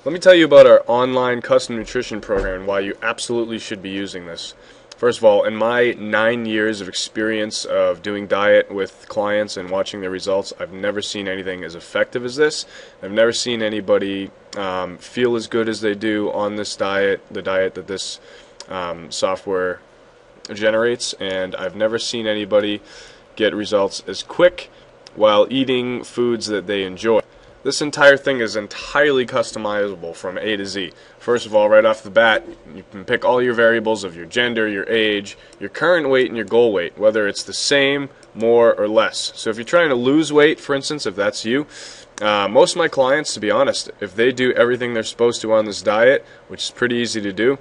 Let me tell you about our online custom nutrition program and why you absolutely should be using this. First of all, in my 9 years of experience of doing diet with clients and watching their results, I've never seen anything as effective as this. I've never seen anybody feel as good as they do on this diet, the diet that this software generates, and I've never seen anybody get results as quick while eating foods that they enjoy. This entire thing is entirely customizable from A to Z. First of all, right off the bat, you can pick all your variables of your gender, your age, your current weight, and your goal weight, whether it's the same, more, or less. So if you're trying to lose weight, for instance, if that's you, most of my clients, to be honest, if they do everything they're supposed to on this diet, which is pretty easy to do,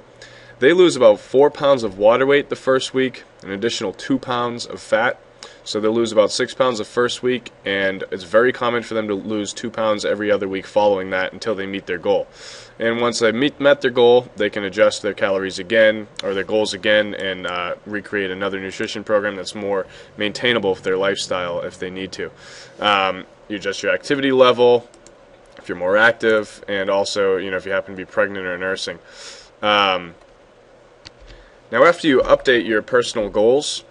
they lose about 4 pounds of water weight the first week, an additional 2 pounds of fat. So they'll lose about 6 pounds the first week, and it's very common for them to lose 2 pounds every other week following that until they meet their goal. And once they met their goal, they can adjust their calories again, or their goals again, and recreate another nutrition program that's more maintainable for their lifestyle if they need to. You adjust your activity level if you're more active, and also, if you happen to be pregnant or nursing. Now, after you update your personal goals,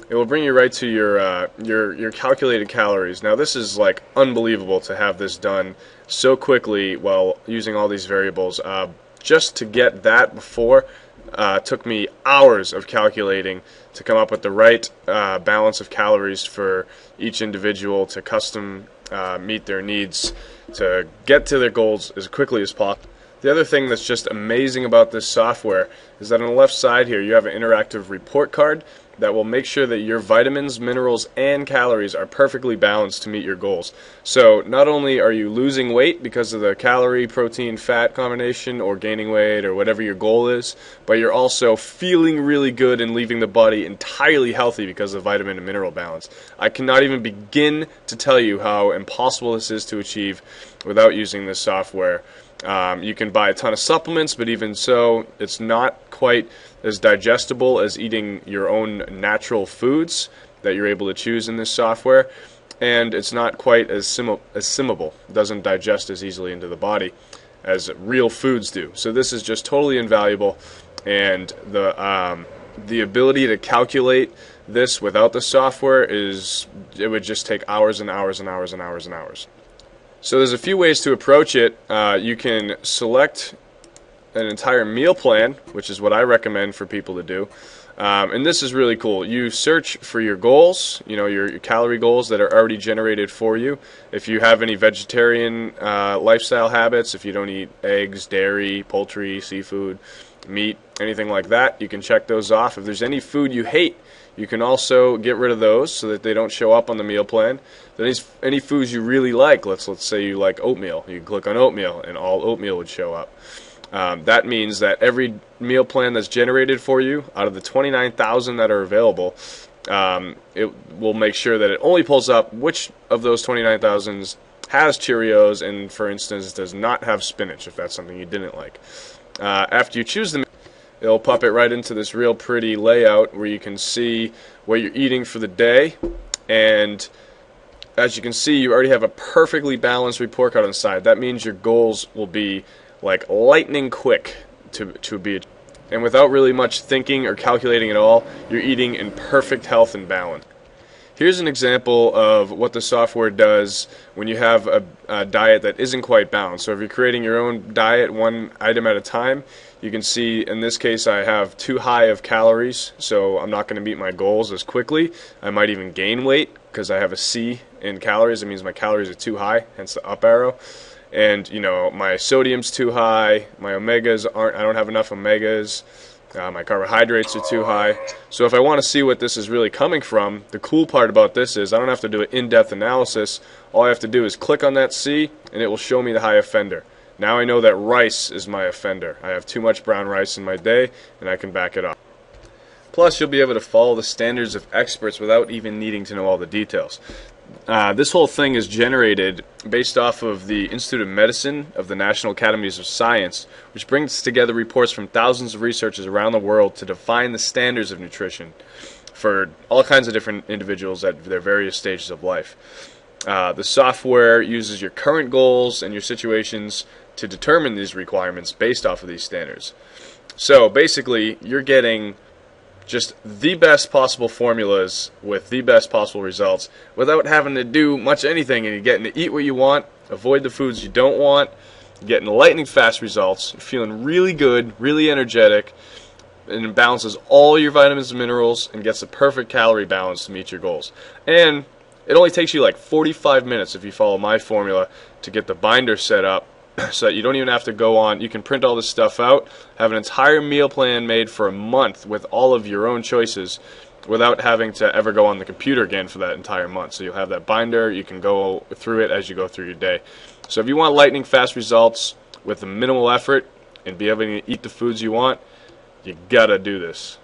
it will bring you right to your calculated calories. Now, this is like unbelievable to have this done so quickly while using all these variables. Just to get that before took me hours of calculating to come up with the right balance of calories for each individual to custom meet their needs to get to their goals as quickly as possible. The other thing that's just amazing about this software is that on the left side here you have an interactive report card that will make sure that your vitamins, minerals, and calories are perfectly balanced to meet your goals. So not only are you losing weight because of the calorie, protein, fat combination, or gaining weight, or whatever your goal is, but you're also feeling really good and leaving the body entirely healthy because of vitamin and mineral balance. I cannot even begin to tell you how impossible this is to achieve without using this software. You can buy a ton of supplements, but even so, it's not quite as digestible as eating your own natural foods that you're able to choose in this software, and it's not quite as simable. It doesn't digest as easily into the body as real foods do. So this is just totally invaluable, and the ability to calculate this without the software it would just take hours and hours and hours and hours and hours. So there's a few ways to approach it. You can select an entire meal plan, which is what I recommend for people to do. And this is really cool. You search for your goals, your calorie goals that are already generated for you. If you have any vegetarian lifestyle habits, if you don't eat eggs, dairy, poultry, seafood, meat, anything like that, you can check those off. If there's any food you hate, you can also get rid of those so that they don't show up on the meal plan. Then any foods you really like, let's say you like oatmeal, you can click on oatmeal and all oatmeal would show up. That means that every meal plan that's generated for you, out of the 29,000 that are available, it will make sure that it only pulls up which of those 29,000 has Cheerios and, for instance, does not have spinach, if that's something you didn't like. After you choose them, it'll pop it right into this real pretty layout where you can see what you're eating for the day, and as you can see, you already have a perfectly balanced report card on the side. That means your goals will be like lightning quick to be, and without really much thinking or calculating at all, you're eating in perfect health and balance. Here's an example of what the software does when you have a diet that isn't quite balanced. So if you're creating your own diet one item at a time, you can see in this case I have too high of calories, so I'm not going to meet my goals as quickly. I might even gain weight because I have a C in calories. It means my calories are too high, hence the up arrow. And my sodium's too high, my omegas I don't have enough omegas, my carbohydrates are too high. So if I want to see what this is really coming from, the cool part about this is I don't have to do an in-depth analysis. All I have to do is click on that C and it will show me the high offender. Now I know that rice is my offender. I have too much brown rice in my day and I can back it off. Plus, you'll be able to follow the standards of experts without even needing to know all the details. This whole thing is generated based off of the Institute of Medicine of the National Academies of Science, which brings together reports from thousands of researchers around the world to define the standards of nutrition for all kinds of different individuals at their various stages of life. The software uses your current goals and your situations to determine these requirements based off of these standards. So basically, you're getting just the best possible formulas with the best possible results without having to do much anything, and you're getting to eat what you want, avoid the foods you don't want, you're getting lightning fast results, you're feeling really good, really energetic, and it balances all your vitamins and minerals and gets the perfect calorie balance to meet your goals. And it only takes you like 45 minutes if you follow my formula to get the binder set up so that you don't even have to go on. You can print all this stuff out, have an entire meal plan made for a month with all of your own choices without having to ever go on the computer again for that entire month. So you'll have that binder, you can go through it as you go through your day. So if you want lightning fast results with a minimal effort and be able to eat the foods you want, you gotta do this.